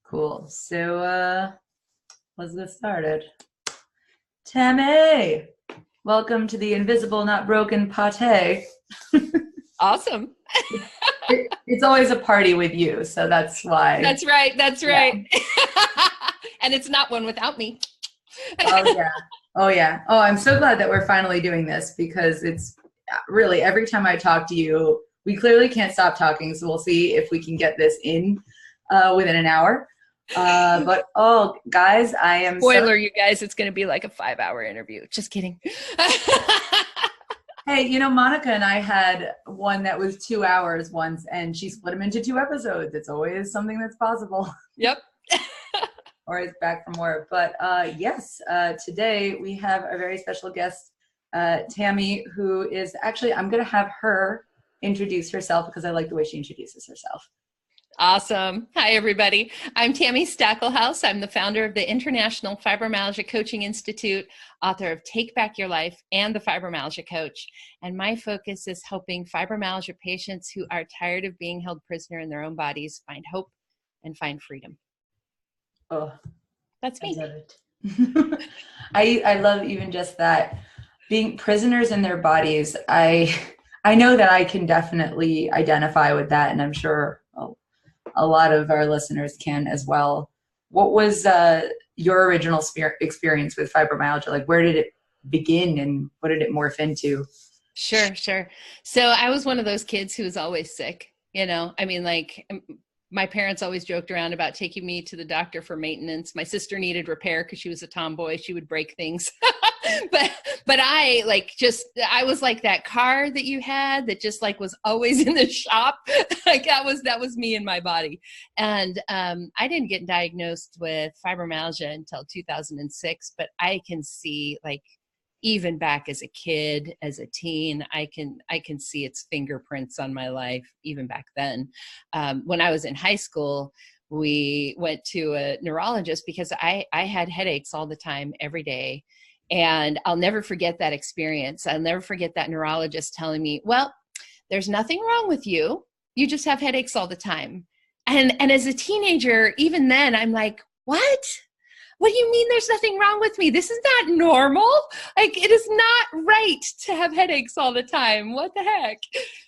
Cool. So let's get started. Tami, welcome to the Invisible Not Broken Pate. Awesome. It's always a party with you, so that's why. That's right. And it's not one without me. Oh yeah. Oh, I'm so glad that we're finally doing this, because it's really, every time I talk to you, we clearly can't stop talking, so we'll see if we can get this in within an hour. But guys, I am spoiler, you guys, it's going to be like a 5-hour interview. Just kidding. Hey, Monica and I had one that was 2 hours once, and she split them into 2 episodes. It's always something that's possible. Yep. Or it's back from work. But yes, today we have a very special guest, Tami, who is actually, I'm going to have her introduce herself because I like the way she introduces herself. Awesome. Hi, everybody. I'm Tami Stackelhouse. I'm the founder of the International Fibromyalgia Coaching Institute, author of Take Back Your Life and the Fibromyalgia Coach. And my focus is helping fibromyalgia patients who are tired of being held prisoner in their own bodies find hope and find freedom. Oh, that's me. I love it. I love even just that, being prisoners in their bodies. I know that I can definitely identify with that, and I'm sure a lot of our listeners can as well. What was your original experience with fibromyalgia? Like, where did it begin and what did it morph into? Sure. So I was one of those kids who was always sick. My parents always joked around about taking me to the doctor for maintenance. My sister needed repair because she was a tomboy. She would break things. but I was like that car that you had that just like was always in the shop. Like that was me in my body. And I didn't get diagnosed with fibromyalgia until 2006, but I can see, like, even back as a kid, as a teen, I can see its fingerprints on my life even back then. When I was in high school, we went to a neurologist because I had headaches all the time, every day. And I'll never forget that experience. I'll never forget that neurologist telling me, well, there's nothing wrong with you. You just have headaches all the time. And as a teenager, even then, I'm like, what? What do you mean there's nothing wrong with me? This is not normal. Like, it is not right to have headaches all the time. What the heck?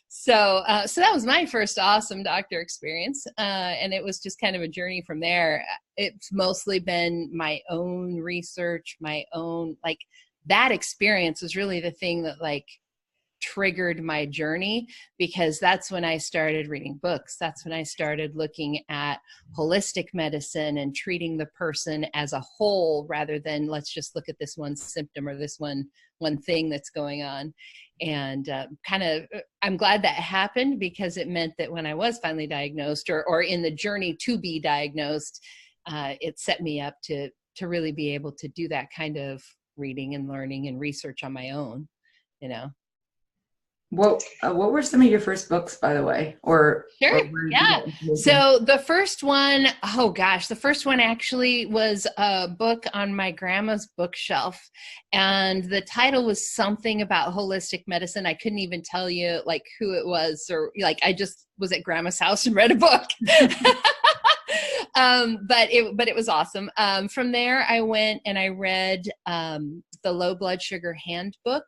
So that was my first awesome doctor experience. And it was just kind of a journey from there. It's mostly been my own research, that experience was really the thing that triggered my journey, because that's when I started reading books. That's when I started looking at holistic medicine and treating the person as a whole, rather than let's just look at this one symptom or this one thing that's going on. And I'm glad that happened, because it meant that when I was finally diagnosed, or in the journey to be diagnosed, it set me up to really be able to do that kind of reading and learning and research on my own, What were some of your first books, by the way? Sure. Yeah. So the first one, the first one actually was a book on my grandma's bookshelf. And the title was something about holistic medicine. I couldn't even tell you who it was, or I just was at grandma's house and read a book. But it was awesome. From there, I went and I read the Low Blood Sugar Handbook.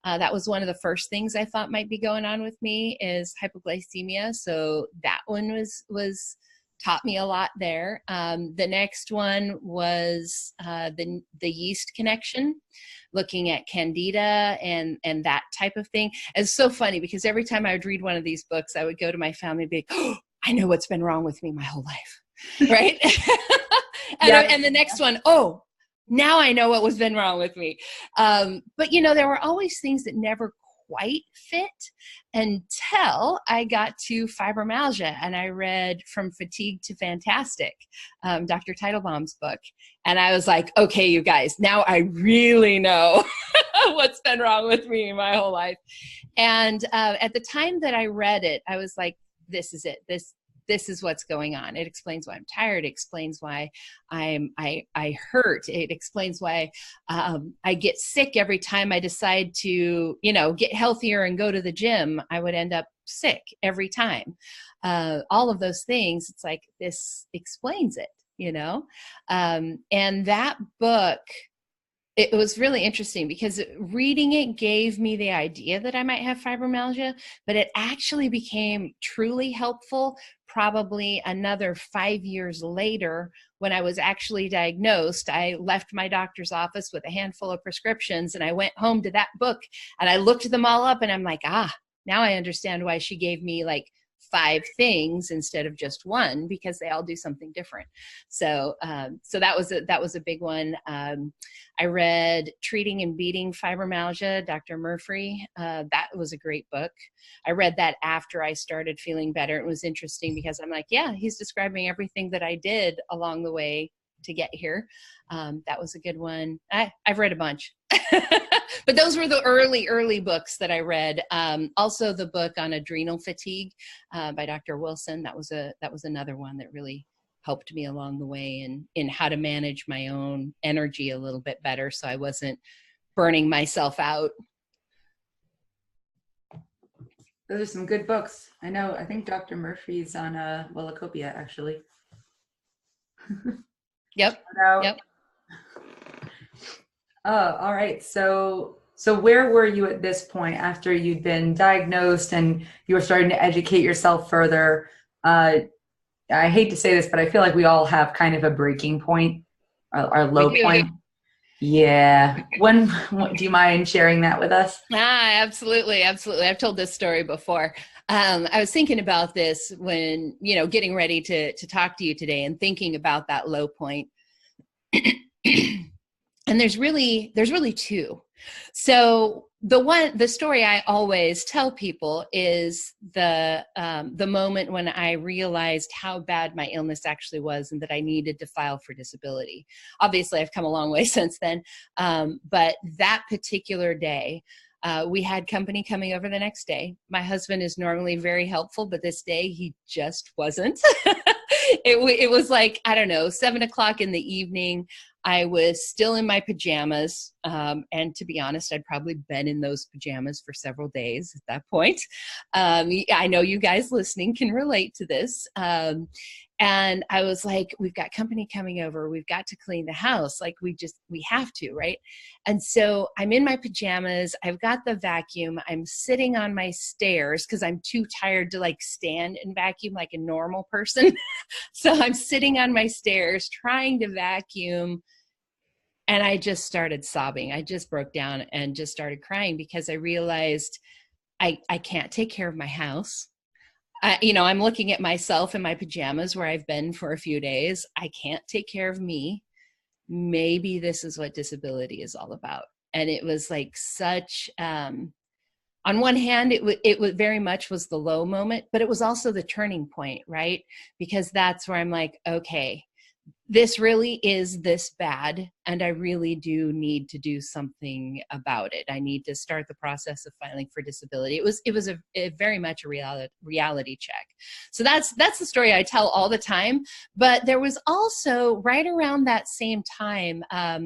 That was one of the first things I thought might be going on with me, is hypoglycemia. So that one was taught me a lot there. The next one was the yeast connection, looking at candida and that type of thing. It's so funny, because every time I would read one of these books, I would go to my family and be like, oh, I know what's been wrong with me my whole life. Right. And the next one, now I know what was been wrong with me. But there were always things that never quite fit until I got to fibromyalgia, and I read From Fatigue to Fantastic, Dr. Teitelbaum's book. And I was like, okay, you guys, now I really know what's been wrong with me my whole life. And at the time that I read it, I was like, this is it. This is what's going on. It explains why I'm tired. It explains why I hurt. It explains why I get sick every time I decide to, get healthier and go to the gym. I would end up sick every time. All of those things, it's like, this explains it, you know? And that book, it was really interesting because reading it gave me the idea that I might have fibromyalgia, but it actually became truly helpful probably another 5 years later when I was actually diagnosed. I left my doctor's office with a handful of prescriptions and I went home to that book and I looked them all up and I'm like, now I understand why she gave me like 5 things instead of just one, because they all do something different. So that was a big one. I read Treating and Beating Fibromyalgia, Dr. Murphy. That was a great book. I read that after I started feeling better. It was interesting because I'm like, yeah, he's describing everything that I did along the way to get here. That was a good one. I've read a bunch. But those were the early books that I read. Also the book on adrenal fatigue by Dr. Wilson. That was another one that really helped me along the way in how to manage my own energy a little bit better so I wasn't burning myself out. Those are some good books. I think Dr. Murphy's on Wellacopia, actually. Yep. Oh, all right. So where were you at this point after you'd been diagnosed and you were starting to educate yourself further? I hate to say this, but I feel like we all have kind of a breaking point, our low point. Yeah. Do you mind sharing that with us? Absolutely. I've told this story before. I was thinking about this when, getting ready to talk to you today and thinking about that low point. And there's really 2. So the story I always tell people is the moment when I realized how bad my illness actually was and that I needed to file for disability. Obviously, I've come a long way since then. But that particular day, we had company coming over the next day. My husband is normally very helpful, but this day he just wasn't. It was like, I don't know, 7:00 in the evening. I was still in my pajamas. And to be honest, I'd probably been in those pajamas for several days at that point. I know you guys listening can relate to this. And I was like, we've got company coming over. We've got to clean the house. Like we have to, right? And so I'm in my pajamas. I've got the vacuum. I'm sitting on my stairs because I'm too tired to like stand and vacuum like a normal person. So I'm sitting on my stairs trying to vacuum. And I just started sobbing. I just broke down and just started crying because I realized I can't take care of my house. I'm looking at myself in my pajamas where I've been for a few days. I can't take care of me. Maybe this is what disability is all about. And it was like such, on one hand, it very much was the low moment, but it was also the turning point, right? Because that's where I'm like, okay, this really is this bad, and I really do need to do something about it. I need to start the process of filing for disability. It was a very much a reality check. So that's the story I tell all the time. But there was also right around that same time,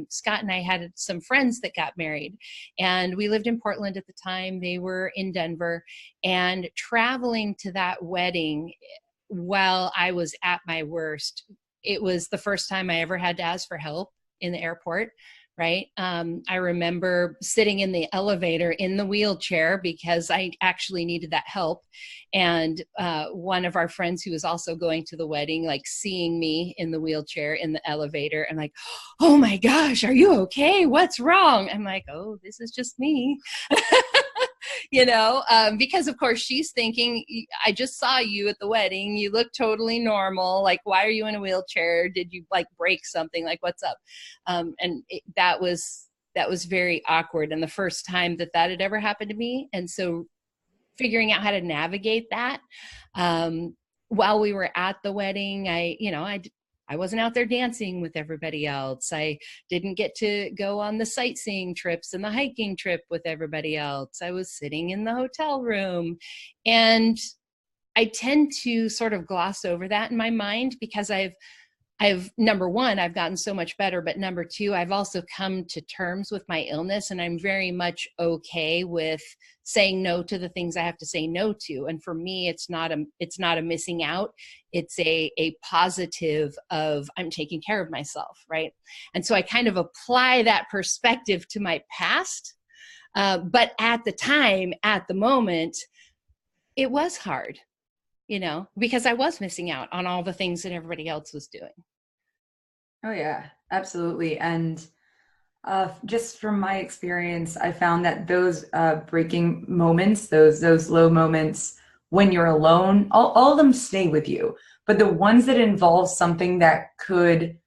Scott and I had some friends that got married, and we lived in Portland at the time. They were in Denver, and traveling to that wedding while I was at my worst. It was the first time I ever had to ask for help in the airport, right? I remember sitting in the elevator in the wheelchair because I actually needed that help. And one of our friends who was also going to the wedding, like seeing me in the wheelchair in the elevator and like, oh my gosh, are you okay? What's wrong? I'm like, oh, this is just me. Because of course she's thinking, I just saw you at the wedding. You look totally normal. Like, why are you in a wheelchair? Did you like break something? Like, what's up? That was very awkward. And the first time that had ever happened to me. And so figuring out how to navigate that, while we were at the wedding, I wasn't out there dancing with everybody else. I didn't get to go on the sightseeing trips and the hiking trip with everybody else. I was sitting in the hotel room. And I tend to sort of gloss over that in my mind because I've number one, I've gotten so much better, but number two, I've also come to terms with my illness, and I'm very much okay with saying no to the things I have to say no to. And for me, it's not a missing out. It's a positive of I'm taking care of myself. Right. And so I kind of apply that perspective to my past. But at the time, at the moment, it was hard, because I was missing out on all the things that everybody else was doing. Oh yeah, absolutely. And just from my experience, I found that those breaking moments, those low moments when you're alone, all of them stay with you. But the ones that involve something that could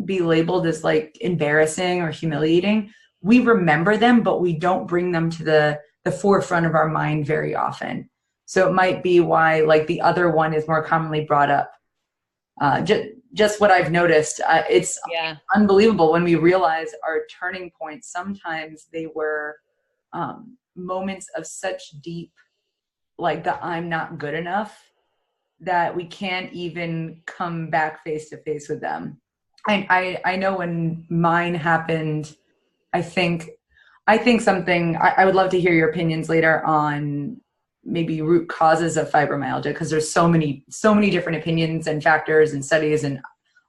be labeled as like embarrassing or humiliating, we remember them, but we don't bring them to the forefront of our mind very often. So it might be why like the other one is more commonly brought up. Just what I've noticed, it's unbelievable when we realize our turning points. Sometimes they were moments of such deep, like the I'm not good enough, that we can't even come back face to face with them. I know when mine happened, I think something, I would love to hear your opinions later on maybe root causes of fibromyalgia, because there's so many different opinions and factors and studies, and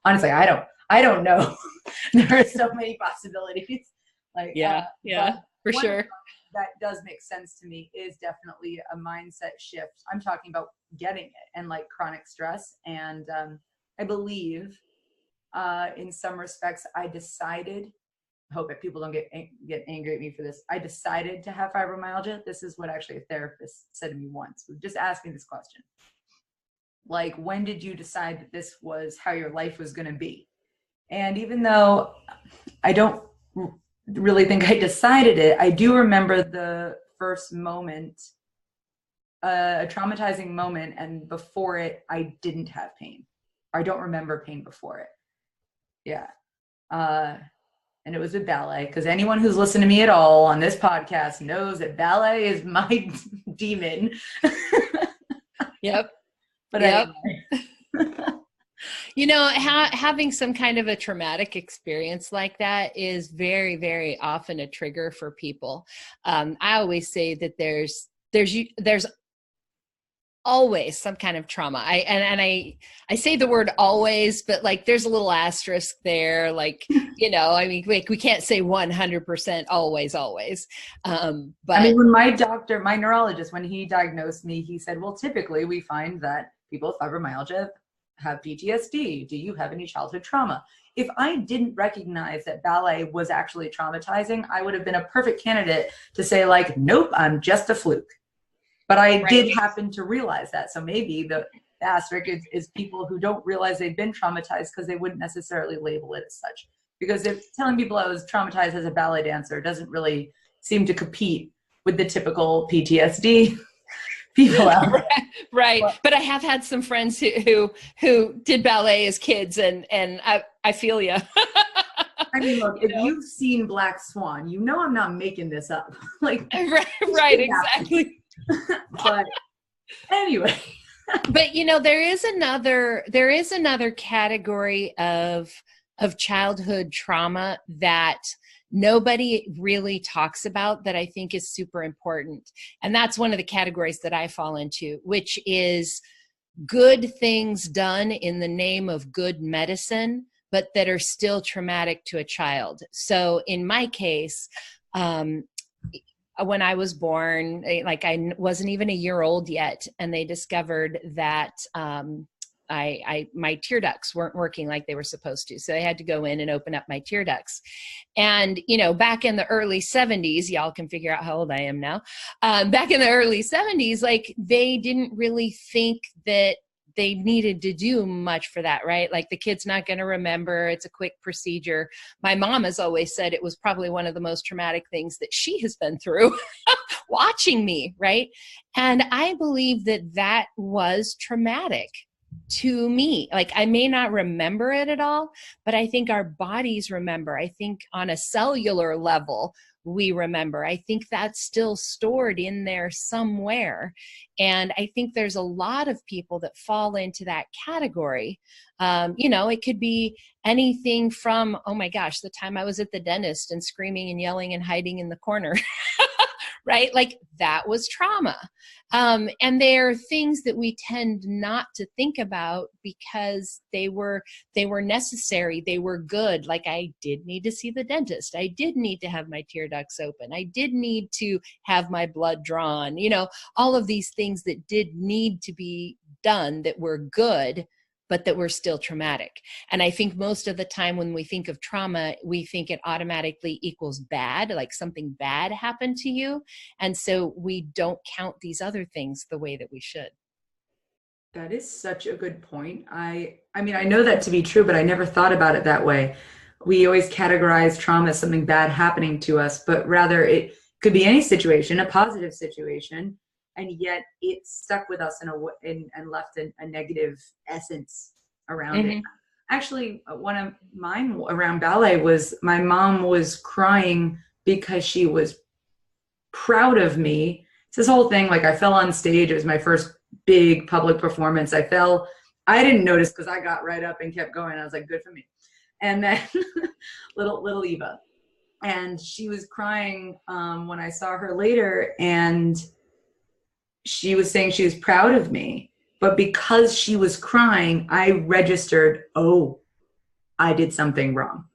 honestly I don't know. There are so many possibilities, like for sure. That does make sense to me is definitely a mindset shift. I'm talking about getting it and like chronic stress, and I believe in some respects I decided, I hope that people don't get angry at me for this, I decided to have fibromyalgia. This is what actually a therapist said to me once. Just ask me this question. Like, when did you decide that this was how your life was going to be? And even though I don't really think I decided it, I do remember the first moment, a traumatizing moment, and before it, I didn't have pain. I don't remember pain before it. Yeah. And it was with ballet, because anyone who's listened to me at all on this podcast knows that ballet is my demon. Yep. But yep. Anyway. Having some kind of a traumatic experience like that is very, very often a trigger for people. I always say that there's always some kind of trauma. I say the word always, but like there's a little asterisk there. Like, we can't say 100% always. But I mean, when my neurologist, when he diagnosed me, he said, well, typically we find that people with fibromyalgia have PTSD. Do you have any childhood trauma? If I didn't recognize that ballet was actually traumatizing, I would have been a perfect candidate to say like, nope, I'm just a fluke. But I did happen to realize that. So maybe the asterisk is people who don't realize they've been traumatized because they wouldn't necessarily label it as such. Because if telling people I was traumatized as a ballet dancer doesn't really seem to compete with the typical PTSD people out there. Right. But I have had some friends who did ballet as kids, and I feel you. I mean, look, if you've seen Black Swan, I'm not making this up. Like, right, exactly. But anyway. But there is another category of childhood trauma that nobody really talks about that I think is super important. And that's one of the categories that I fall into, which is good things done in the name of good medicine, but that are still traumatic to a child. So in my case, when I was born, like I wasn't even a year old yet, and they discovered that my tear ducts weren't working like they were supposed to. So they had to go in and open up my tear ducts. And, back in the early 70s, y'all can figure out how old I am now. Back in the early 70s, like they didn't really think that they needed to do much for that, right? Like the kid's not going to remember. It's a quick procedure. My mom has always said it was probably one of the most traumatic things that she has been through watching me, right? And I believe that was traumatic. to me. Like, I may not remember it at all, but I think our bodies remember. I think on a cellular level, we remember. I think that's still stored in there somewhere. And I think there's a lot of people that fall into that category. It could be anything from, oh my gosh, the time I was at the dentist and screaming and yelling and hiding in the corner. Right? Like, that was trauma. And there are things that we tend not to think about because they were necessary. They were good. Like, I did need to see the dentist. I did need to have my tear ducts open. I did need to have my blood drawn, all of these things that did need to be done that were good, but that were still traumatic. And I think most of the time when we think of trauma, we think it automatically equals bad, like something bad happened to you. And so we don't count these other things the way that we should. That is such a good point. I mean, I know that to be true, but I never thought about it that way. We always categorize trauma as something bad happening to us, but rather it could be any situation, a positive situation, and yet it stuck with us and left a negative essence around it. Actually, one of mine around ballet was my mom was crying because she was proud of me. It's this whole thing, like, I fell on stage. It was my first big public performance. I didn't notice because I got right up and kept going. I was like, good for me. And then little Eva. And she was crying when I saw her later, and she was saying she was proud of me, but because she was crying, I registered, oh, I did something wrong.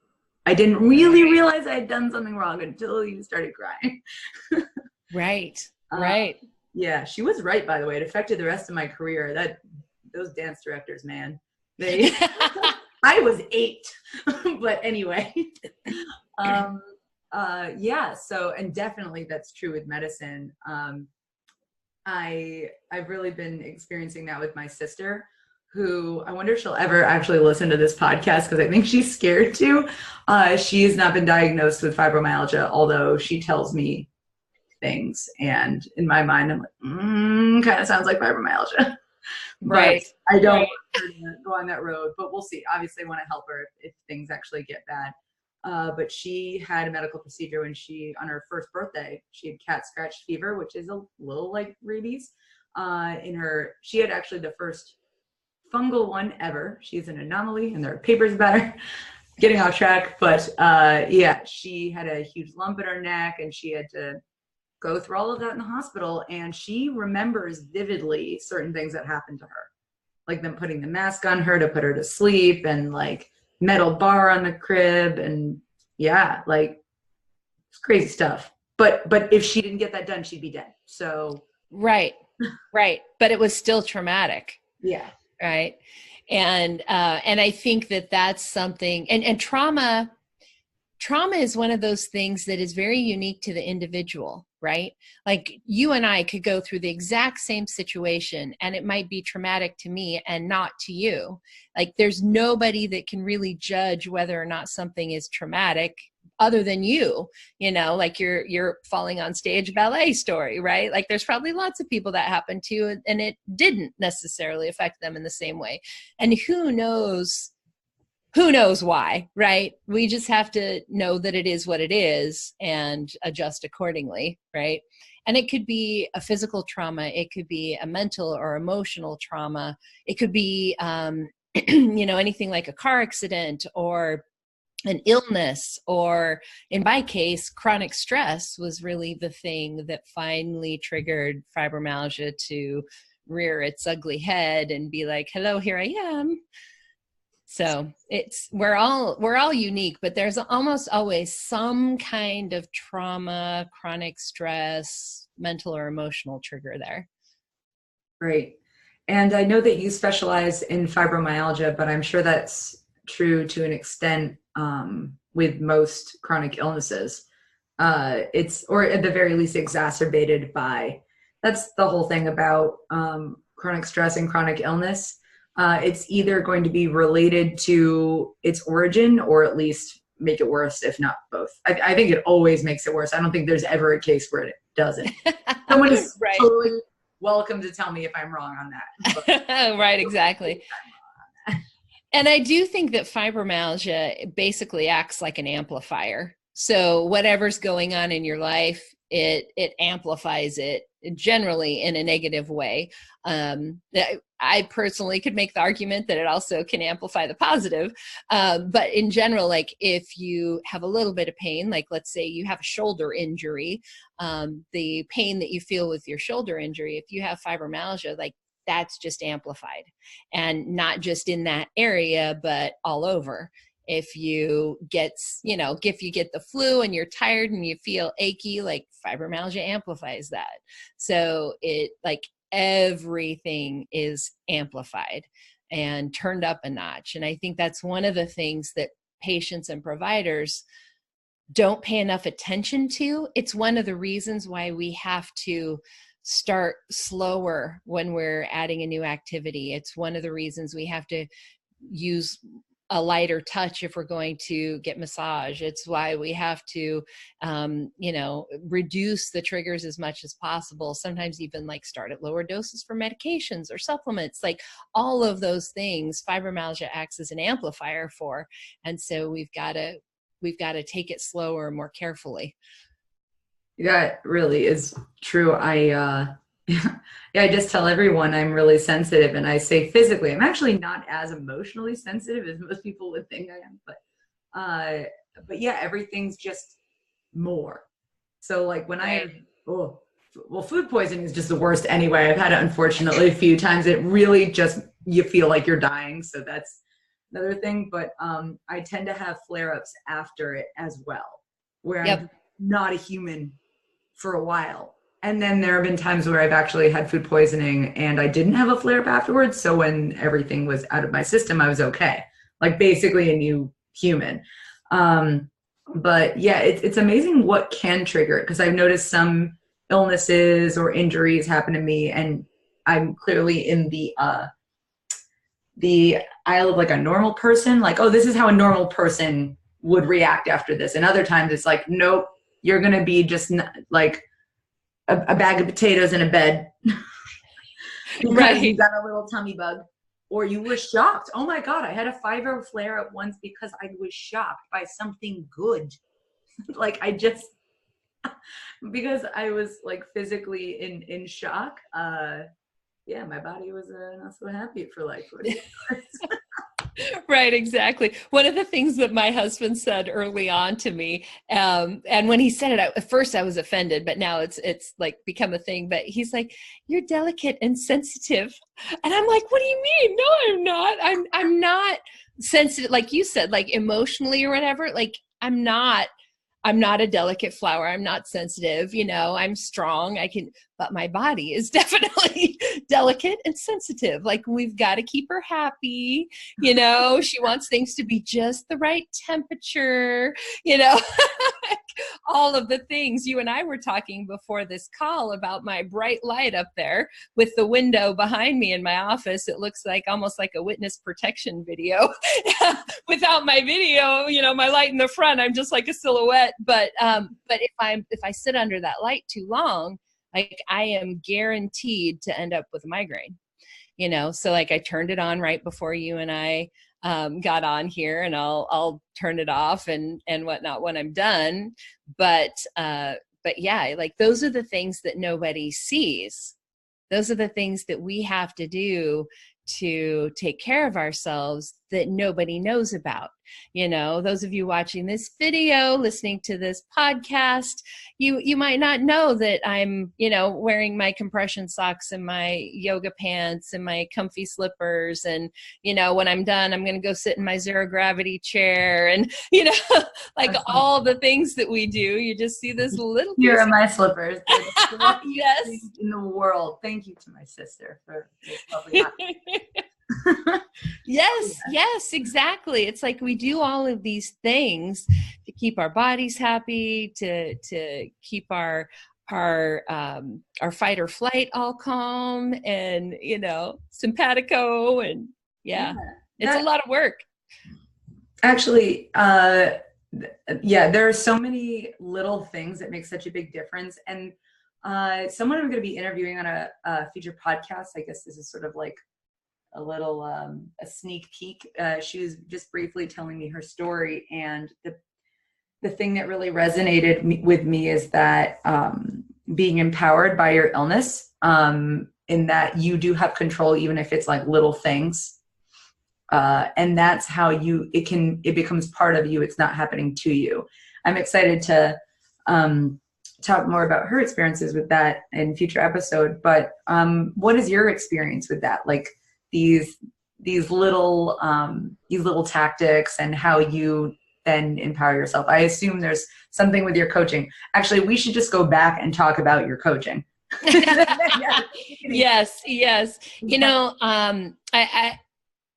I didn't really realize I had done something wrong until you started crying. Right. Yeah, she was right, by the way. It affected the rest of my career. Those dance directors, man, I was 8, but anyway. Yeah, so, and definitely that's true with medicine. I've really been experiencing that with my sister, who I wonder if she'll ever actually listen to this podcast, because I think she's scared to. She has not been diagnosed with fibromyalgia, although she tells me things, and in my mind I'm like, kind of sounds like fibromyalgia. Right. I don't want her to go on that road, but we'll see. Obviously I want to help her if things actually get bad. But she had a medical procedure when on her first birthday, she had cat scratch fever, which is a little like rabies. She had actually the first fungal one ever. She's an anomaly, and there are papers about her. Getting off track, but yeah, she had a huge lump in her neck, and she had to go through all of that in the hospital. And she remembers vividly certain things that happened to her, like them putting the mask on her to put her to sleep, and like metal bar on the crib, and yeah, like, it's crazy stuff. But if she didn't get that done, she'd be dead. So right. But it was still traumatic. Yeah. Right. And I think that's something, and trauma is one of those things that is very unique to the individual, right? Like, you and I could go through the exact same situation, and it might be traumatic to me and not to you. Like, there's nobody that can really judge whether or not something is traumatic other than you, like your falling on stage ballet story, right? Like, there's probably lots of people that happened to, and it didn't necessarily affect them in the same way. And who knows why, right? We just have to know that it is what it is and adjust accordingly, right? And it could be a physical trauma. It could be a mental or emotional trauma. It could be, anything like a car accident or an illness, or in my case, chronic stress was really the thing that finally triggered fibromyalgia to rear its ugly head and be like, hello, here I am. So we're all unique, but there's almost always some kind of trauma, chronic stress, mental or emotional trigger there. Great. And I know that you specialize in fibromyalgia, but I'm sure that's true to an extent with most chronic illnesses. Or at the very least exacerbated by, that's the whole thing about chronic stress and chronic illness. It's either going to be related to its origin, or at least make it worse, if not both. I think it always makes it worse. I don't think there's ever a case where it doesn't. Someone is totally welcome to tell me if I'm wrong on that. But, right, exactly. And I do think that fibromyalgia basically acts like an amplifier. So whatever's going on in your life, it amplifies it, generally in a negative way. I personally could make the argument that it also can amplify the positive. But in general, like if you have a little bit of pain, like let's say you have a shoulder injury, the pain that you feel with your shoulder injury, if you have fibromyalgia, like that's just amplified, and not just in that area, but all over. If you get, if you get the flu and you're tired and you feel achy, like fibromyalgia amplifies that. So it, like, everything is amplified and turned up a notch. And I think that's one of the things that patients and providers don't pay enough attention to. It's one of the reasons why we have to start slower when we're adding a new activity. It's one of the reasons we have to use a lighter touch if we're going to get massage. It's why we have to, reduce the triggers as much as possible. Sometimes even like start at lower doses for medications or supplements, like all of those things fibromyalgia acts as an amplifier for. And so we've got to take it slower and more carefully. That really is true. I just tell everyone I'm really sensitive, and I say physically, I'm actually not as emotionally sensitive as most people would think I am, but yeah, everything's just more. So like when food poisoning is just the worst anyway. I've had it unfortunately a few times. It really just, you feel like you're dying. So that's another thing. But I tend to have flare-ups after it as well, where I'm not a human for a while. And then there have been times where I've actually had food poisoning and I didn't have a flare-up afterwards. So when everything was out of my system, I was okay. Like basically a new human. But yeah, it's amazing what can trigger it, because I've noticed some illnesses or injuries happen to me and I'm clearly in the aisle of like a normal person. Like, oh, this is how a normal person would react after this. And other times it's like, nope, you're going to be just like a bag of potatoes in a bed because right. You got a little tummy bug, or you were shocked. Oh my God, I had a fibro flare up once because I was shocked by something good. Like because I was like physically in shock. Yeah, my body was not so happy for like 40 hours. Right, exactly. One of the things that my husband said early on to me, and when he said it, at first I was offended, but now it's like become a thing. But he's like, "You're delicate and sensitive," and I'm like, "What do you mean? No, I'm not. I'm not sensitive, like you said, like emotionally or whatever. Like I'm not a delicate flower. I'm not sensitive. I'm strong. But my body is definitely delicate and sensitive. Like we've got to keep her happy. She wants things to be just the right temperature, all of the things. You and I were talking before this call about my bright light up there with the window behind me in my office. It looks like almost like a witness protection video. Without my video, my light in the front, I'm just like a silhouette. But if I sit under that light too long, like I am guaranteed to end up with a migraine, so like I turned it on right before you and I got on here, and I'll turn it off and whatnot when I'm done. But yeah, like those are the things that nobody sees. Those are the things that we have to do to take care of ourselves that nobody knows about. Those of you watching this video, listening to this podcast, you might not know that I'm, wearing my compression socks and my yoga pants and my comfy slippers. And, when I'm done, I'm going to go sit in my zero gravity chair and, like all the things that we do. You just see this little Here are my slippers. Yes. In the world. Thank you to my sister for this lovely Yes, exactly. It's like we do all of these things to keep our bodies happy, to keep our fight or flight all calm and simpatico, and it's a lot of work. Actually, there are so many little things that make such a big difference. And Someone I'm going to be interviewing on a future podcast. I guess this is sort of like a little a sneak peek. She was just briefly telling me her story, and the thing that really resonated with me is that being empowered by your illness, in that you do have control, even if it's like little things. And that's how it becomes part of you. It's not happening to you. I'm excited to talk more about her experiences with that in future episode. But what is your experience with that? Like these little tactics and how you then empower yourself. I assume there's something with your coaching. Actually, we should just go back and talk about your coaching. Yes. You know,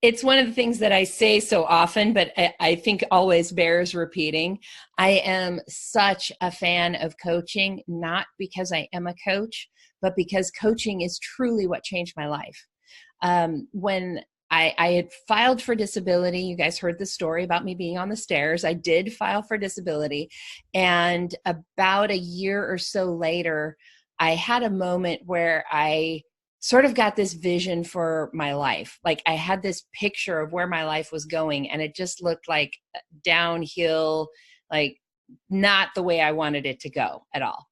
it's one of the things that I say so often, but I think always bears repeating. I am such a fan of coaching, not because I am a coach, but because coaching is truly what changed my life. When I had filed for disability. You guys heard the story about me being on the stairs. I did file for disability. And about a year or so later, I had a moment where I sort of got this vision for my life. Like I had this picture of where my life was going, and it just looked like downhill, like not the way I wanted it to go at all.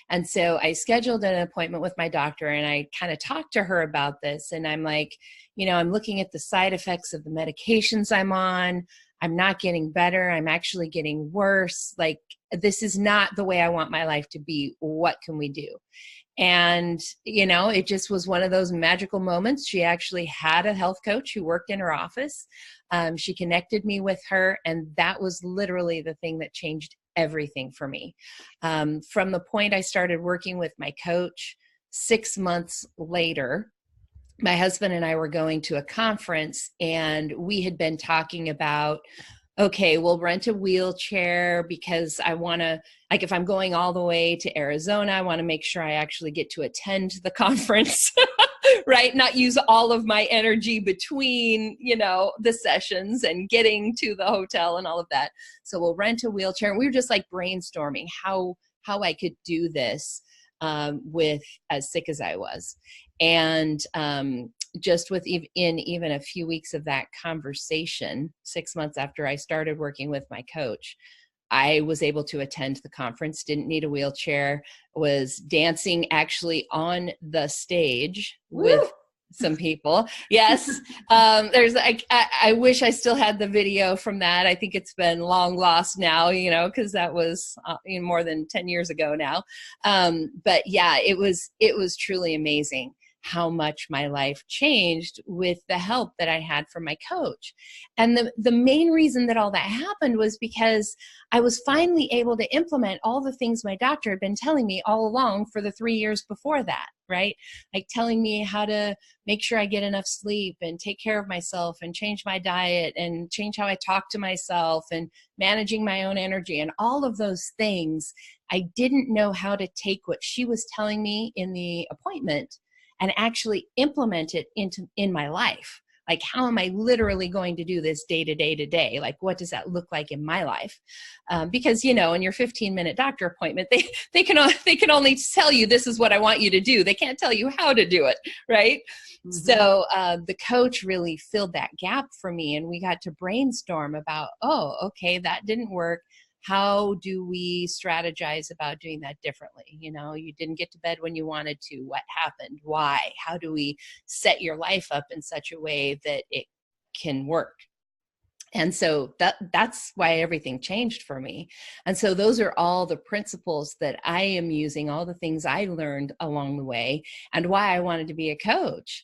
And so I scheduled an appointment with my doctor, and I kind of talked to her about this. And I'm like, you know, I'm looking at the side effects of the medications I'm on. I'm not getting better. I'm actually getting worse. Like, this is not the way I want my life to be. What can we do? And, you know, it just was one of those magical moments. She actually had a health coach who worked in her office. She connected me with her, and that was literally the thing that changed everything for me. From the point I started working with my coach, 6 months later, my husband and I were going to a conference, and we had been talking about, okay, we'll rent a wheelchair because I want to, like, if I'm going all the way to Arizona, I want to make sure I actually get to attend the conference, right? Not use all of my energy between, you know, the sessions and getting to the hotel and all of that. So we'll rent a wheelchair. And we were just like brainstorming how I could do this with as sick as I was. And just within even a few weeks of that conversation, 6 months after I started working with my coach, I was able to attend the conference, didn't need a wheelchair, was dancing actually on the stage with some people. Yes. I wish I still had the video from that. I think it's been long lost now, you know, because that was more than 10 years ago now. But yeah, it was truly amazing how much my life changed with the help that I had from my coach. And the main reason that all that happened was because I was finally able to implement all the things my doctor had been telling me all along for the 3 years before that, right? Like telling me how to make sure I get enough sleep and take care of myself and change my diet and change how I talk to myself and managing my own energy and all of those things. I didn't know how to take what she was telling me in the appointment and actually implement it in my life. Like, how am I literally going to do this day to day to day? Like, what does that look like in my life? Because, you know, in your 15-minute doctor appointment, they can only tell you this is what I want you to do. They can't tell you how to do it, right? Mm-hmm. So the coach really filled that gap for me, and we got to brainstorm about, oh, okay, that didn't work. How do we strategize about doing that differently? You know, you didn't get to bed when you wanted to. What happened? Why? How do we set your life up in such a way that it can work? And so that's why everything changed for me. And so those are all the principles that I am using, all the things I learned along the way, and why I wanted to be a coach.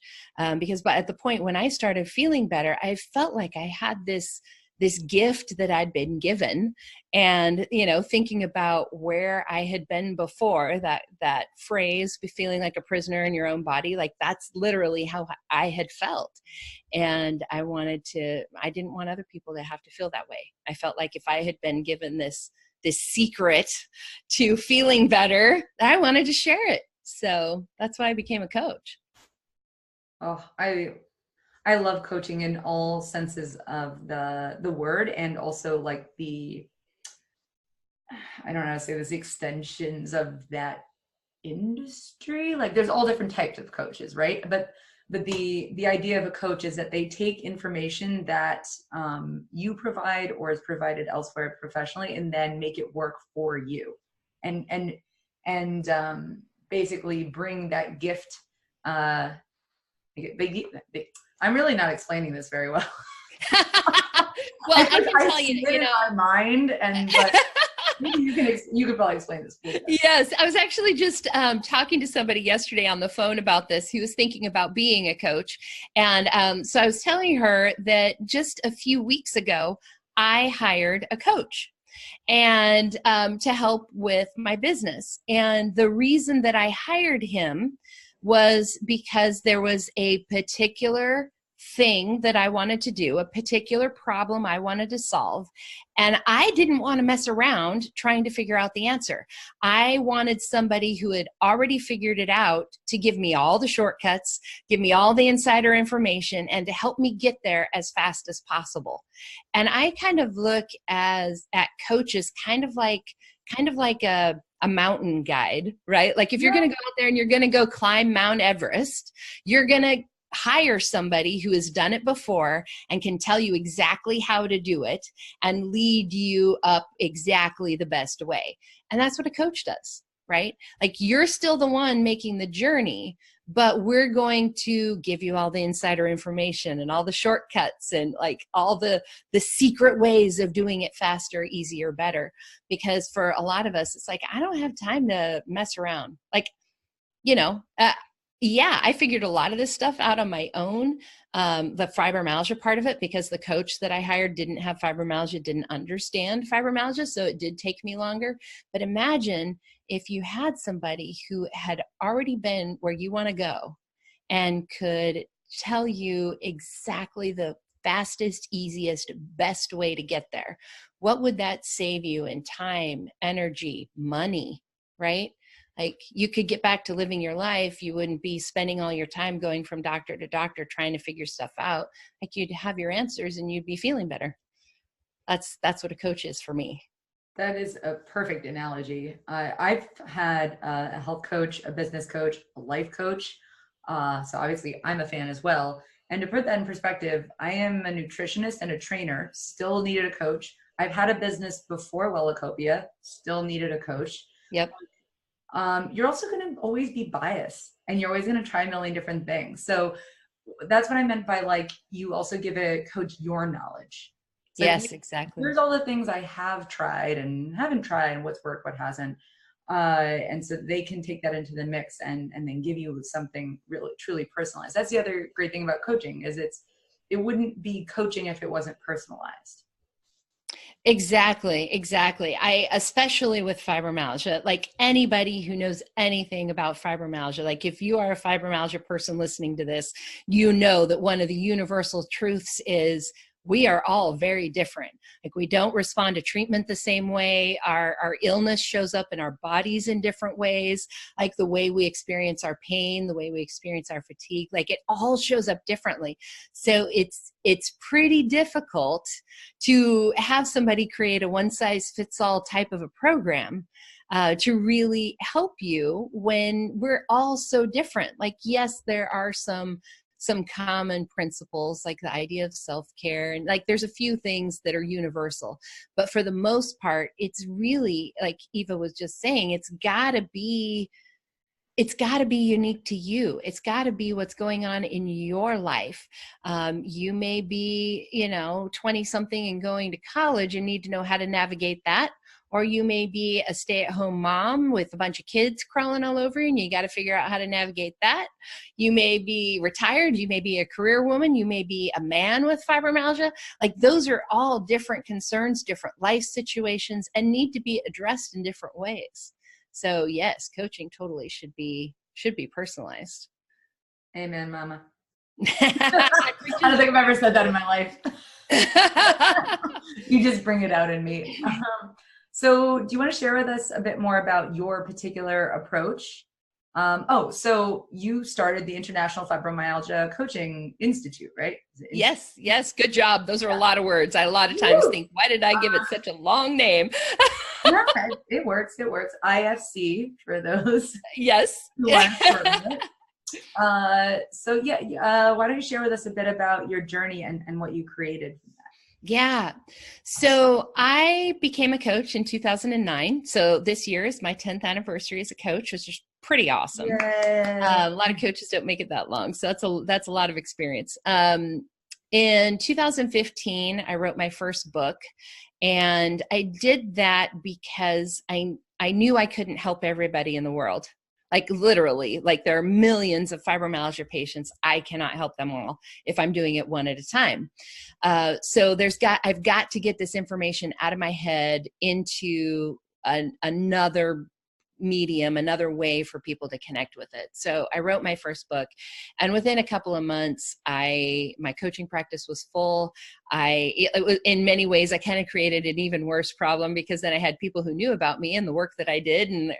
Because at the point when I started feeling better, I felt like I had this gift that I'd been given. And, you know, thinking about where I had been before, that phrase, be feeling like a prisoner in your own body, like that's literally how I had felt. And I didn't want other people to have to feel that way. I felt like if I had been given this secret to feeling better, I wanted to share it. So that's why I became a coach. Oh, I love coaching in all senses of the word, and also like I don't know how to say this, extensions of that industry. Like there's all different types of coaches, right? But the idea of a coach is that they take information that you provide or is provided elsewhere professionally, and then make it work for you, and basically bring that gift. I'm really not explaining this very well. Well, I can tell you, in my mind, but maybe you could probably explain this. Yes, I was actually just talking to somebody yesterday on the phone about this who was thinking about being a coach. And so I was telling her that just a few weeks ago, I hired a coach and to help with my business. And the reason that I hired him was because there was a particular thing that I wanted to do, a particular problem I wanted to solve. And I didn't want to mess around trying to figure out the answer. I wanted somebody who had already figured it out to give me all the shortcuts, give me all the insider information, and to help me get there as fast as possible. And I kind of look at coaches kind of like a mountain guide, right? Like if you're going to go out there and you're going to go climb Mount Everest, you're going to hire somebody who has done it before and can tell you exactly how to do it and lead you up exactly the best way. And that's what a coach does, right? Like you're still the one making the journey, but we're going to give you all the insider information and all the shortcuts and like all the secret ways of doing it faster, easier, better. Because for a lot of us, it's like, I don't have time to mess around. Like, yeah, I figured a lot of this stuff out on my own, the fibromyalgia part of it, because the coach that I hired didn't have fibromyalgia, didn't understand fibromyalgia, so it did take me longer. But imagine if you had somebody who had already been where you want to go and could tell you exactly the fastest, easiest, best way to get there. What would that save you in time, energy, money, right? Like you could get back to living your life. You wouldn't be spending all your time going from doctor to doctor trying to figure stuff out. Like you'd have your answers and you'd be feeling better. That's what a coach is for me. That is a perfect analogy. I've had a health coach, a business coach, a life coach. So obviously I'm a fan as well. And to put that in perspective, I am a nutritionist and a trainer, still needed a coach. I've had a business before Wellacopia, still needed a coach. Yep. You're also going to always be biased and you're always going to try a million different things. So that's what I meant by like, you also give a coach your knowledge. So yes, exactly. Here's all the things I have tried and haven't tried and what's worked, what hasn't. And so they can take that into the mix and then give you something really, truly personalized. That's the other great thing about coaching is it wouldn't be coaching if it wasn't personalized. Exactly. I, especially with fibromyalgia, like anybody who knows anything about fibromyalgia, like if you are a fibromyalgia person listening to this, you know that one of the universal truths is we are all very different. Like we don't respond to treatment the same way. Our illness shows up in our bodies in different ways. Like the way we experience our pain, the way we experience our fatigue, like it all shows up differently. So it's pretty difficult to have somebody create a one-size-fits-all type of a program to really help you when we're all so different. Like, yes, there are some common principles, like the idea of self-care, and like there's a few things that are universal, but for the most part, it's really like Eva was just saying, it's got to be unique to you. It's got to be what's going on in your life. You may be, 20 something and going to college and need to know how to navigate that. Or you may be a stay-at-home mom with a bunch of kids crawling all over you and you got to figure out how to navigate that. You may be retired. You may be a career woman. You may be a man with fibromyalgia. Like those are all different concerns, different life situations, and need to be addressed in different ways. So yes, coaching totally should be personalized. Amen, mama. I don't think I've ever said that in my life. You just bring it out in me. So do you want to share with us a bit more about your particular approach? So you started the International Fibromyalgia Coaching Institute, right? Yes. Good job. Those are a lot of words. I a lot of times Woo! think, why did I give it such a long name? No, it works. It works. IFC for those Yes. who aren't familiar. Why don't you share with us a bit about your journey and what you created from that? Yeah. So I became a coach in 2009. So this year is my 10th anniversary as a coach, which is pretty awesome. A lot of coaches don't make it that long. So that's a lot of experience. In 2015, I wrote my first book, and I did that because I knew I couldn't help everybody in the world. Like literally, like there are millions of fibromyalgia patients. I cannot help them all if I'm doing it one at a time. So I've got to get this information out of my head into another medium, another way for people to connect with it. So I wrote my first book, and within a couple of months, my coaching practice was full. In many ways, I kind of created an even worse problem, because then I had people who knew about me and the work that I did, and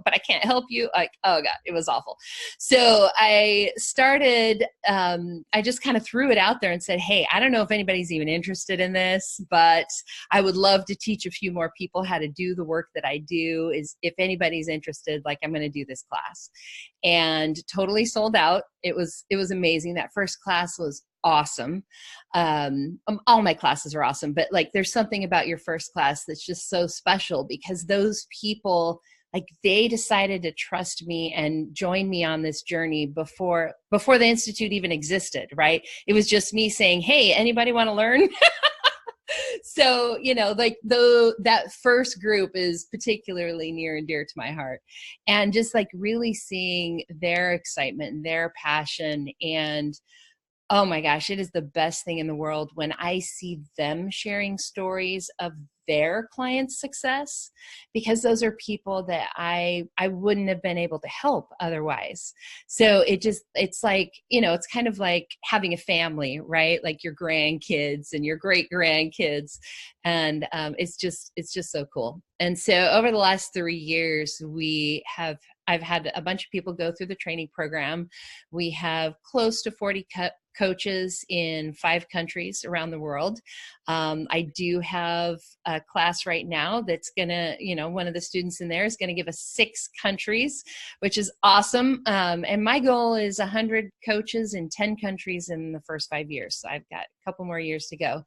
but I can't help you. Like, oh God, it was awful. So I started, I just kind of threw it out there and said, hey, I don't know if anybody's even interested in this, but I would love to teach a few more people how to do the work that I do. If anybody's interested, like, I'm going to do this class. And totally sold out. It was amazing. That first class was awesome. All my classes are awesome, but like, there's something about your first class that's just so special, because those people, like, they decided to trust me and join me on this journey before the Institute even existed, right? It was just me saying, hey, anybody want to learn? So, that first group is particularly near and dear to my heart, and just like really seeing their excitement, their passion, and oh my gosh, it is the best thing in the world when I see them sharing stories of their clients' success, because those are people that I wouldn't have been able to help otherwise. So it's like, it's kind of like having a family, right? Like your grandkids and your great grandkids. And it's just so cool. And so over the last 3 years, I've had a bunch of people go through the training program. We have close to 40 coaches in 5 countries around the world. I do have a class right now that's gonna, one of the students in there is gonna give us 6 countries, which is awesome. And my goal is 100 coaches in 10 countries in the first 5 years. So I've got a couple more years to go.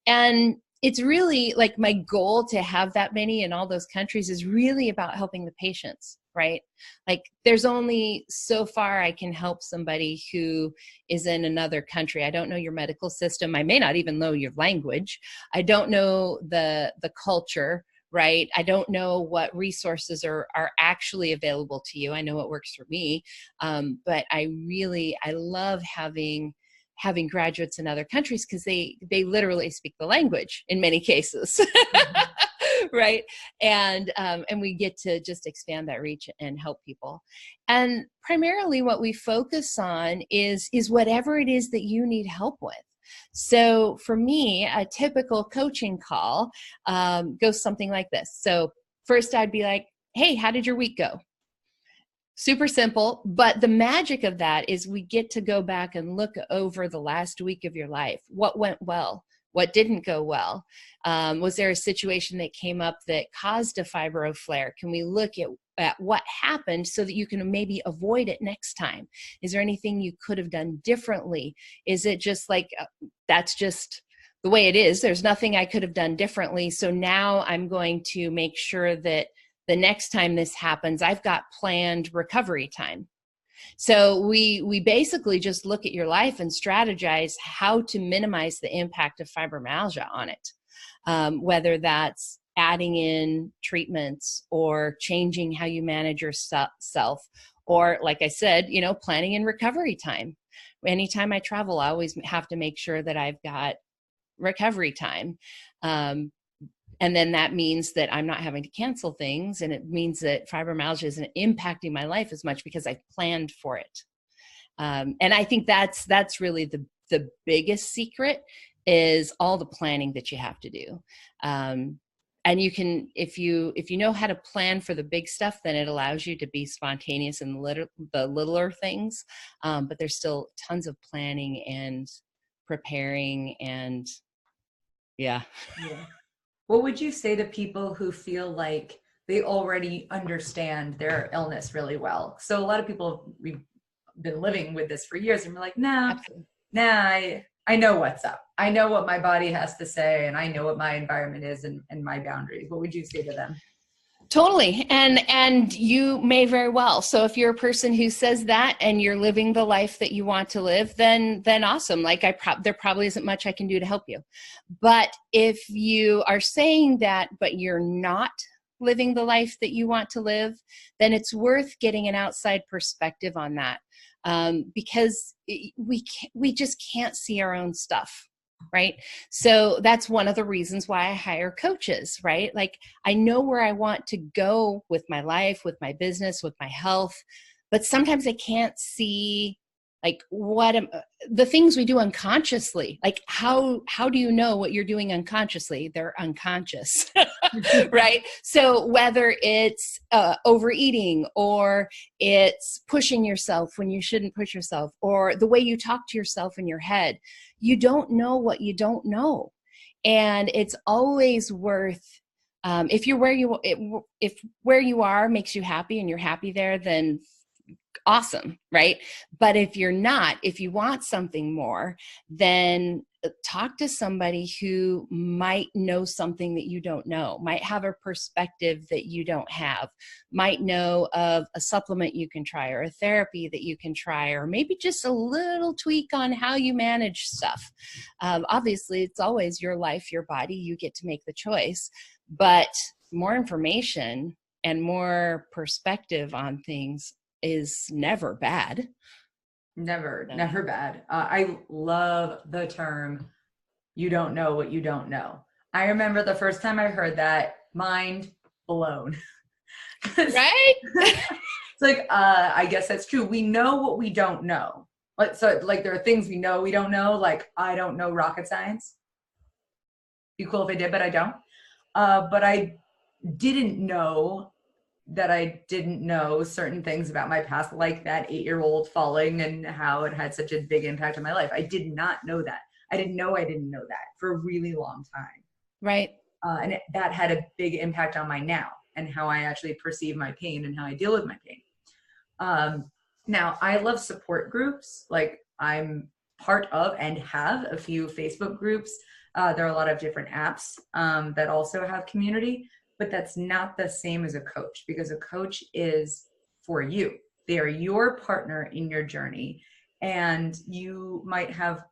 And it's really like my goal to have that many in all those countries is really about helping the patients, right? Like, there's only so far I can help somebody who is in another country. I don't know your medical system. I may not even know your language. I don't know the culture, right? I don't know what resources are actually available to you. I know what works for me. But I love having graduates in other countries, because they literally speak the language in many cases. Right. And we get to just expand that reach and help people. And primarily what we focus on is whatever it is that you need help with. So for me, a typical coaching call goes something like this. So first I'd be like, hey, how did your week go? Super simple, but the magic of that is we get to go back and look over the last week of your life. What went well? What didn't go well? Was there a situation that came up that caused a fibro flare? Can we look at what happened so that you can maybe avoid it next time? Is there anything you could have done differently? Is it just like, that's just the way it is? There's nothing I could have done differently. So now I'm going to make sure that the next time this happens, I've got planned recovery time. So we basically just look at your life and strategize how to minimize the impact of fibromyalgia on it, whether that's adding in treatments or changing how you manage yourself, or like I said, planning in recovery time. Anytime I travel, I always have to make sure that I've got recovery time. And then that means that I'm not having to cancel things. And it means that fibromyalgia isn't impacting my life as much because I've planned for it. And I think that's really the biggest secret, is all the planning that you have to do. and you can, if you know how to plan for the big stuff, then it allows you to be spontaneous in the littler things. But there's still tons of planning and preparing and yeah. What would you say to people who feel like they already understand their illness really well? So a lot of people, we've been living with this for years and we're like, nah, I know what's up. I know what my body has to say, and I know what my environment is and my boundaries. What would you say to them? Totally. And you may very well. So if you're a person who says that and you're living the life that you want to live, then awesome. Like there probably isn't much I can do to help you. But if you are saying that, but you're not living the life that you want to live, then it's worth getting an outside perspective on that. Because we just can't see our own stuff. Right. So that's one of the reasons why I hire coaches, right? Like I know where I want to go with my life, with my business, with my health, but sometimes I can't see like the things we do unconsciously. Like how do you know what you're doing unconsciously? They're unconscious, right? So whether it's overeating, or it's pushing yourself when you shouldn't push yourself, or the way you talk to yourself in your head, you don't know what you don't know. And it's always worth, if where you are makes you happy and you're happy there, then awesome, right? But if you're not, if you want something more, then talk to somebody who might know something that you don't know, might have a perspective that you don't have, might know of a supplement you can try, or a therapy that you can try, or maybe just a little tweak on how you manage stuff. Obviously, it's always your life, your body, you get to make the choice, but more information and more perspective on things is never bad. Never bad. I love the term, you don't know what you don't know. I remember the first time I heard that, mind blown. Right? It's like, I guess that's true. We know what we don't know. So like there are things we know we don't know. Like I don't know rocket science. Be cool if I did, but I don't. But I didn't know that I didn't know certain things about my past, like that 8-year-old falling and how it had such a big impact on my life. I did not know that. I didn't know that for a really long time. Right. And that had a big impact on my now and how I actually perceive my pain and how I deal with my pain. Now, I love support groups. Like I'm part of and have a few Facebook groups. There are a lot of different apps that also have community. But that's not the same as a coach, because a coach is for you. They are your partner in your journey. And you might have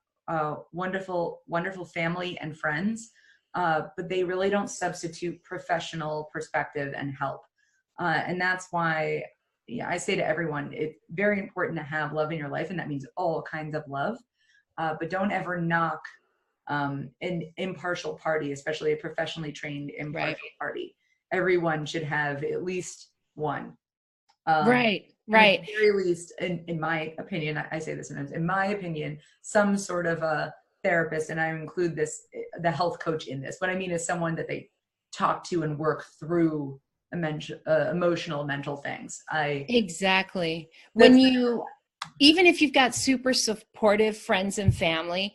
wonderful, wonderful family and friends, but they really don't substitute professional perspective and help. And that's why I say to everyone, it's very important to have love in your life. And that means all kinds of love. But don't ever knock an impartial party, especially a professionally trained impartial party. Everyone should have at least one. Right. At the very least, in my opinion, I say this sometimes, in my opinion, some sort of a therapist, and I include the health coach in this. What I mean is someone that they talk to and work through emotional, mental things. Exactly. Even if you've got super supportive friends and family,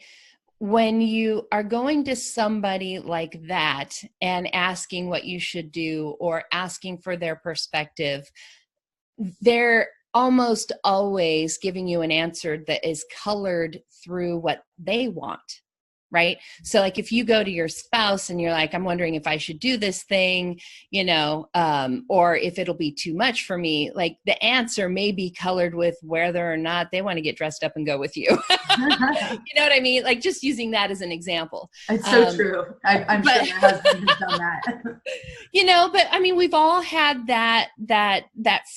when you are going to somebody like that and asking what you should do or asking for their perspective, they're almost always giving you an answer that is colored through what they want. Right? So like if you go to your spouse and you're like, I'm wondering if I should do this thing, or if it'll be too much for me, like the answer may be colored with whether or not they want to get dressed up and go with you. You know what I mean? Like just using that as an example. It's so true. I'm sure my husband has done that. But I mean, we've all had that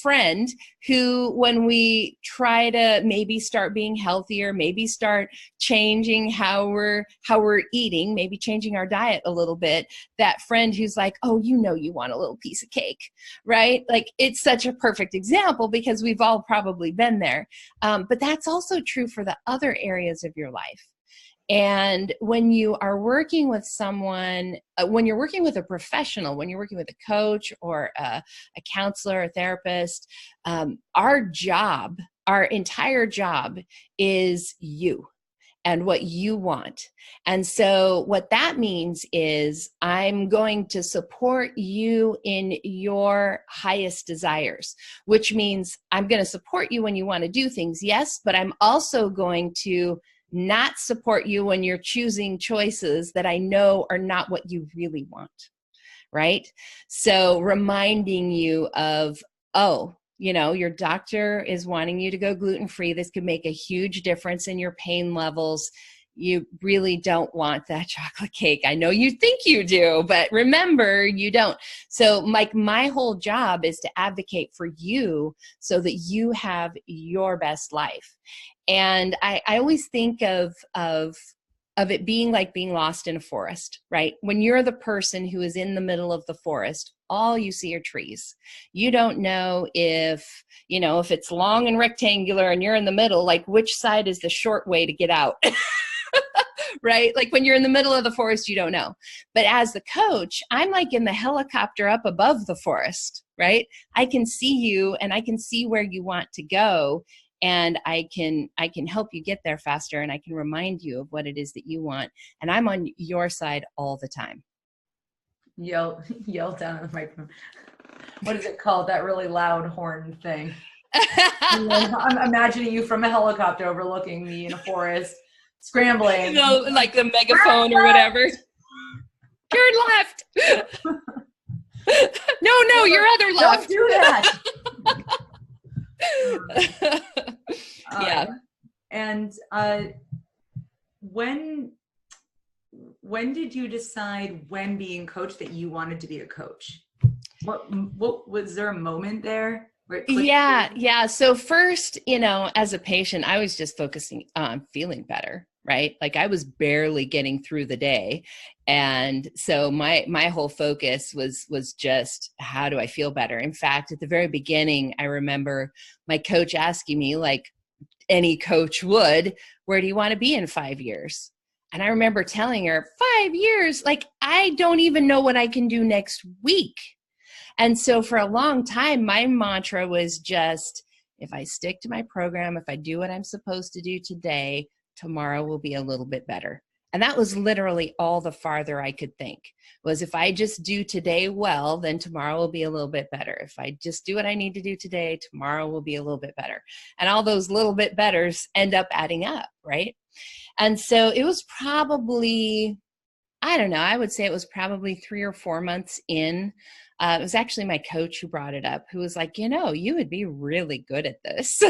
friend who, when we try to maybe start being healthier, maybe start changing how we're eating, maybe changing our diet a little bit, that friend who's like, oh, you want a little piece of cake, right? Like it's such a perfect example because we've all probably been there. But that's also true for the other areas of your life. And when you are working with someone, when you're working with a professional, when you're working with a coach or a counselor, a therapist, our job, our entire job is you and what you want. And so what that means is I'm going to support you in your highest desires, which means I'm going to support you when you want to do things, yes, but I'm also going to not support you when you're choosing choices that I know are not what you really want, right? So reminding you of, oh, you know, your doctor is wanting you to go gluten-free. This could make a huge difference in your pain levels. You really don't want that chocolate cake. I know you think you do, but remember, you don't. So like my whole job is to advocate for you so that you have your best life. And I always think of it being like being lost in a forest, right? When you're the person who is in the middle of the forest, all you see are trees. You don't know if it's long and rectangular and you're in the middle, like which side is the short way to get out, right? Like when you're in the middle of the forest, you don't know. But as the coach, I'm like in the helicopter up above the forest, right? I can see you and I can see where you want to go. And I can help you get there faster, and I can remind you of what it is that you want. And I'm on your side all the time. Yell down on the microphone. What is it called? That really loud horn thing. I'm imagining you from a helicopter overlooking me in a forest, scrambling. You know, like the megaphone or whatever. Turn left. No, your other left. Don't do that. Yeah. And when did you decide, when being coached, that you wanted to be a coach? What was there a moment there where it clicked? Yeah. So first, as a patient, I was just focusing on feeling better, right? Like I was barely getting through the day. And so my whole focus was just, how do I feel better? In fact, at the very beginning, I remember my coach asking me, like any coach would, where do you want to be in 5 years? And I remember telling her, 5 years, like I don't even know what I can do next week. And so for a long time, my mantra was just, if I stick to my program, if I do what I'm supposed to do today, tomorrow will be a little bit better. And that was literally all the farther I could think, was if I just do today well, then tomorrow will be a little bit better. If I just do what I need to do today, tomorrow will be a little bit better. And all those little bit betters end up adding up, right? And so it was probably, I don't know, I would say it was probably 3 or 4 months in. It was actually my coach who brought it up, who was like, you would be really good at this.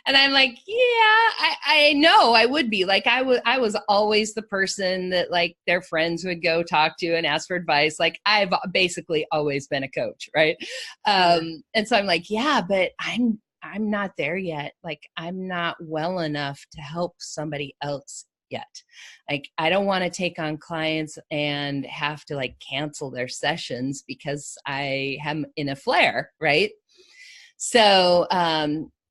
And I'm like, yeah, I know I would be. Like I was always the person that like their friends would go talk to and ask for advice. Like I've basically always been a coach, right? And so I'm like, yeah, but I'm not there yet. Like I'm not well enough to help somebody else yet. Like I don't want to take on clients and have to like cancel their sessions because I am in a flare, right? So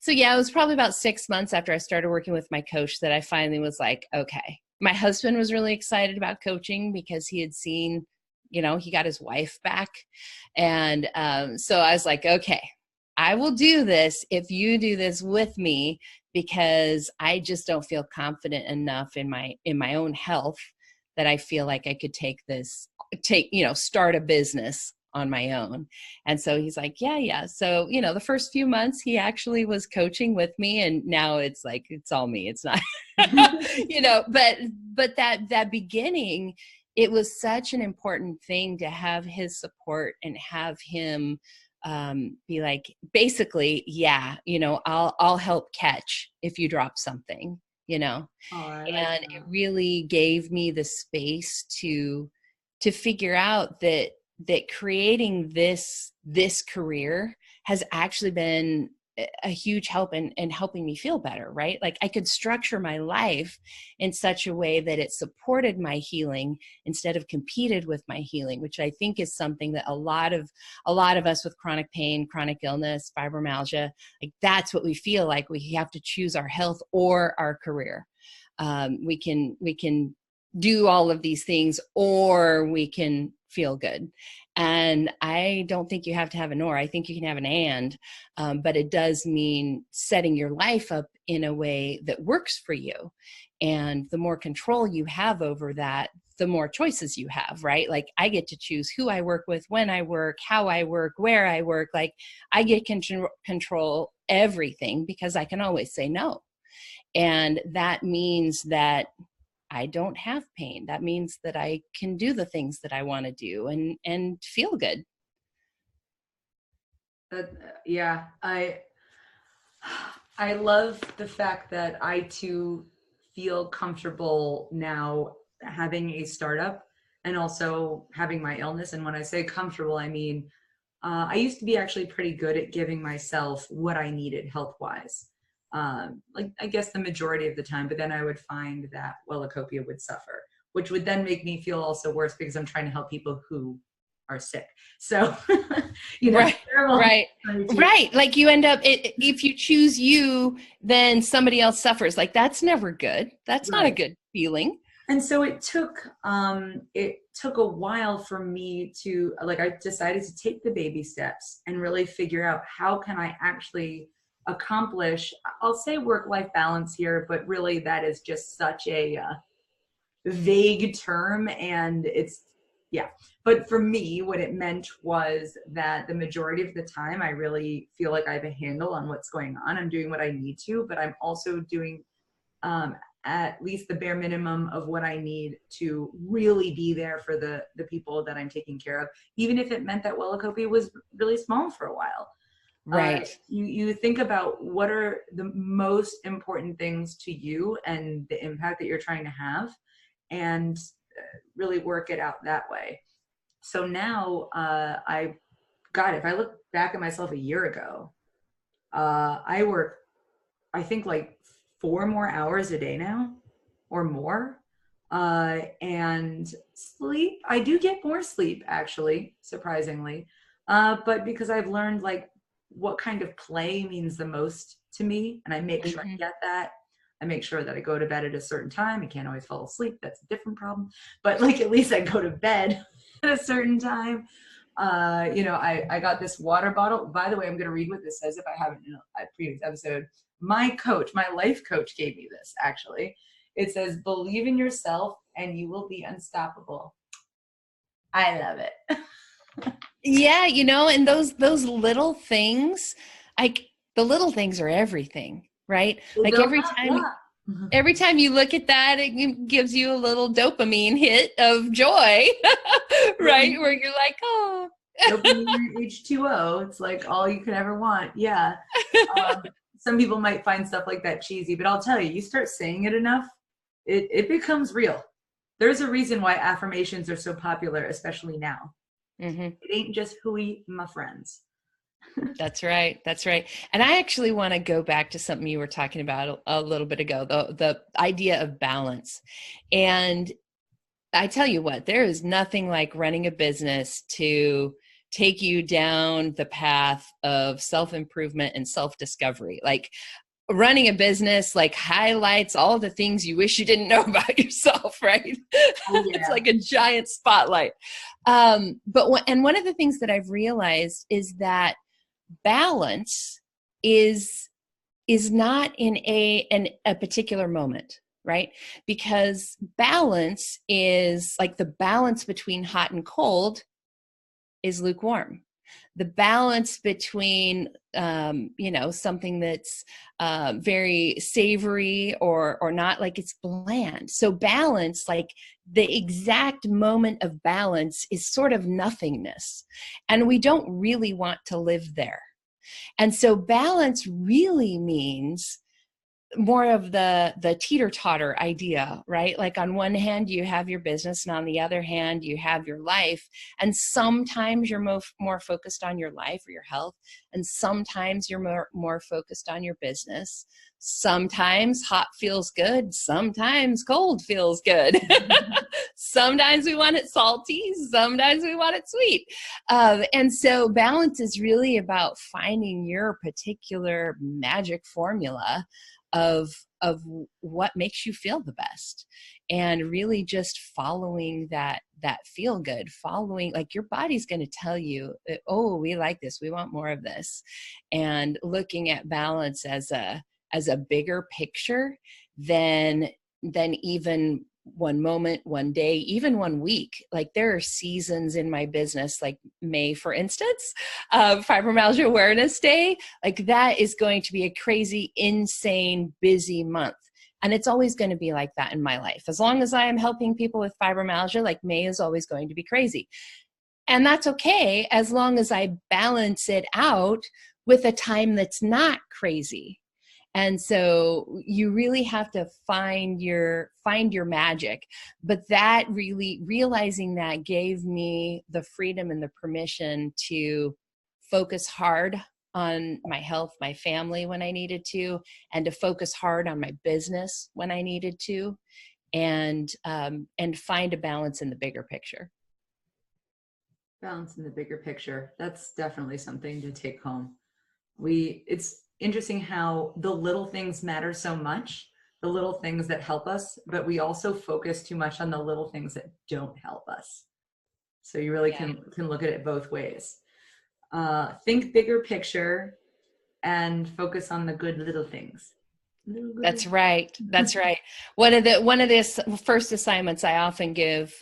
yeah, it was probably about 6 months after I started working with my coach that I finally was like, okay. My husband was really excited about coaching because he had seen, he got his wife back. And so I was like, okay, I will do this if you do this with me, because I just don't feel confident enough in my own health that I feel like I could start a business on my own. And so he's like, yeah. So, the first few months he actually was coaching with me, and now it's like, it's all me. It's not, but that beginning, it was such an important thing to have his support and have him be like, basically, yeah, I'll help catch if you drop something, and it really gave me the space to figure out that creating this career has actually been a huge help in helping me feel better, right? Like I could structure my life in such a way that it supported my healing instead of competed with my healing, which I think is something that a lot of us with chronic pain, chronic illness, fibromyalgia, like that's what we feel like. We have to choose our health or our career. We can do all of these things, or we can feel good. And I don't think you have to have an or. I think you can have an and, but it does mean setting your life up in a way that works for you. And the more control you have over that, the more choices you have, right? Like I get to choose who I work with, when I work, how I work, where I work. Like I get control everything because I can always say no. And that means that I don't have pain. That means that I can do the things that I want to do and feel good. Yeah, I love the fact that I too feel comfortable now having a startup and also having my illness. And when I say comfortable, I mean, I used to be actually pretty good at giving myself what I needed health-wise. Like I guess the majority of the time, but then I would find that Wellacopia would suffer, which would then make me feel also worse because I'm trying to help people who are sick. So, you know, right. Like you end up, if you choose you, then somebody else suffers. Like that's never good. That's not a good feeling. And so it took a while for me to, like, I decided to take the baby steps and really figure out how can I actually accomplish, I'll say work-life balance here, but really that is just such a vague term, and but for me what it meant was that the majority of the time I really feel like I have a handle on what's going on. I'm doing what I need to, but I'm also doing at least the bare minimum of what I need to really be there for the people that I'm taking care of, even if it meant that Wellacopia was really small for a while. Right. You think about what are the most important things to you and the impact that you're trying to have, and really work it out that way. So now if I look back at myself a year ago, I work, I think like 4 more hours a day now or more. And sleep, I do get more sleep actually, surprisingly. But because I've learned like what kind of play means the most to me, and I make sure I get that. I make sure that I go to bed at a certain time. I can't always fall asleep. That's a different problem. But like at least I go to bed at a certain time. I got this water bottle. By the way, I'm going to read what this says if I haven't in a previous episode. My life coach gave me this actually. It says, believe in yourself and you will be unstoppable. I love it. Yeah, and those little things, like the little things are everything, right? Like every time you look at that, it gives you a little dopamine hit of joy, right? Where you're like, oh. Dopamine, H2O. It's like all you could ever want. Yeah. Some people might find stuff like that cheesy, but I'll tell you, you start saying it enough, it becomes real. There's a reason why affirmations are so popular, especially now. It ain't just hooey, my friends. That's right. And I actually want to go back to something you were talking about a little bit ago, the idea of balance. And I tell you what, there is nothing like running a business to take you down the path of self-improvement and self-discovery. Like running a business like highlights all the things you wish you didn't know about yourself, right? Oh, yeah. It's like a giant spotlight. But one of the things that I've realized is that balance is not in a particular moment, right? Because balance is like the balance between hot and cold is lukewarm. The balance between, something that's very savory or not, like it's bland. So balance, like the exact moment of balance is sort of nothingness. And we don't really want to live there. And so balance really means more of the teeter-totter idea, right? Like on one hand, you have your business, and on the other hand, you have your life. And sometimes you're more focused on your life or your health, and sometimes you're more focused on your business. Sometimes hot feels good, sometimes cold feels good. Sometimes we want it salty, sometimes we want it sweet. And so balance is really about finding your particular magic formula of of what makes you feel the best, and really just following that feel good, following, like, your body's going to tell you, oh, we like this, we want more of this. And looking at balance as a bigger picture than even one moment, one day, even one week. Like, there are seasons in my business, like May, for instance, Fibromyalgia Awareness Day. Like, that is going to be a crazy, insane, busy month. And it's always going to be like that in my life. As long as I am helping people with fibromyalgia, like, May is always going to be crazy. And that's okay, as long as I balance it out with a time that's not crazy. And so you really have to find your magic. But that really, realizing that, gave me the freedom and the permission to focus hard on my health, my family when I needed to, and to focus hard on my business when I needed to, and find a balance in the bigger picture. Balance in the bigger picture. That's definitely something to take home. It's interesting how the little things matter so much, the little things that help us, but we also focus too much on the little things that don't help us. So you really can look at it both ways. Think bigger picture and focus on the good little things. That's right. That's right. One of the first assignments I often give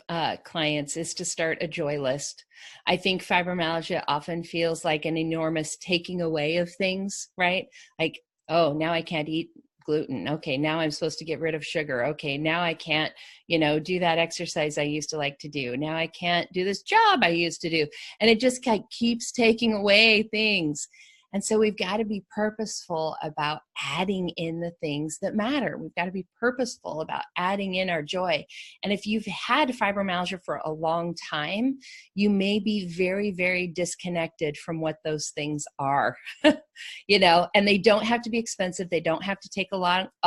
clients is to start a joy list. I think fibromyalgia often feels like an enormous taking away of things, right? Like, oh, now I can't eat gluten. Okay, now I'm supposed to get rid of sugar. Okay, now I can't, do that exercise I used to like to do. Now I can't do this job I used to do. And it just keeps taking away things. And so we've got to be purposeful about adding in the things that matter. We've got to be purposeful about adding in our joy. And if you've had fibromyalgia for a long time, you may be very, very disconnected from what those things are, and they don't have to be expensive. They don't have to take a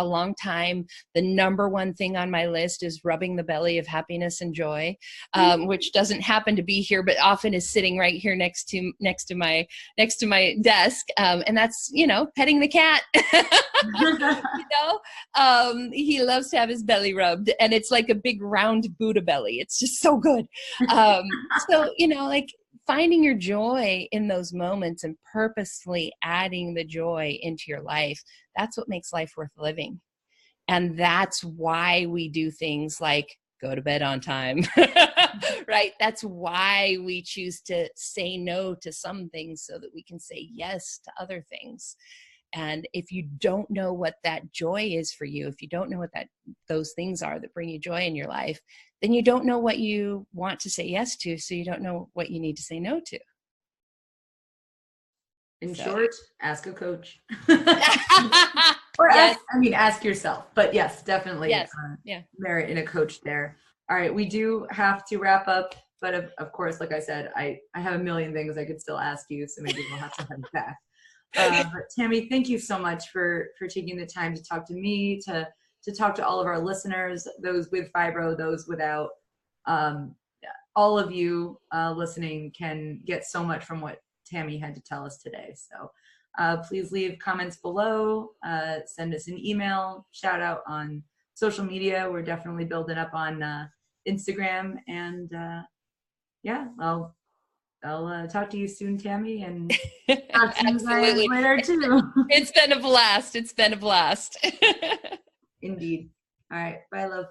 long time. The number one thing on my list is rubbing the belly of happiness and joy, which doesn't happen to be here, but often is sitting right here next to my desk. And that's, petting the cat. He loves to have his belly rubbed, and it's like a big round Buddha belly. It's just so good. So, like, finding your joy in those moments and purposely adding the joy into your life, that's what makes life worth living. And that's why we do things like go to bed on time, right? That's why we choose to say no to some things so that we can say yes to other things. And if you don't know what that joy is for you, if you don't know what those things are that bring you joy in your life, then you don't know what you want to say yes to, so you don't know what you need to say no to. In short, ask a coach. Or ask yourself. But yes, definitely merit in a coach there. All right, we do have to wrap up. But of course, like I said, I have a million things I could still ask you, so maybe we'll have to have you back. But Tami, thank you so much for taking the time to talk to me, to talk to all of our listeners, those with fibro, those without. All of you listening can get so much from what Tami had to tell us today. So please leave comments below, send us an email, shout out on social media. We're definitely building up on Instagram. And I'll talk to you soon, Tami, and talk to you guys later too. It's been a blast. Indeed. All right. Bye, love.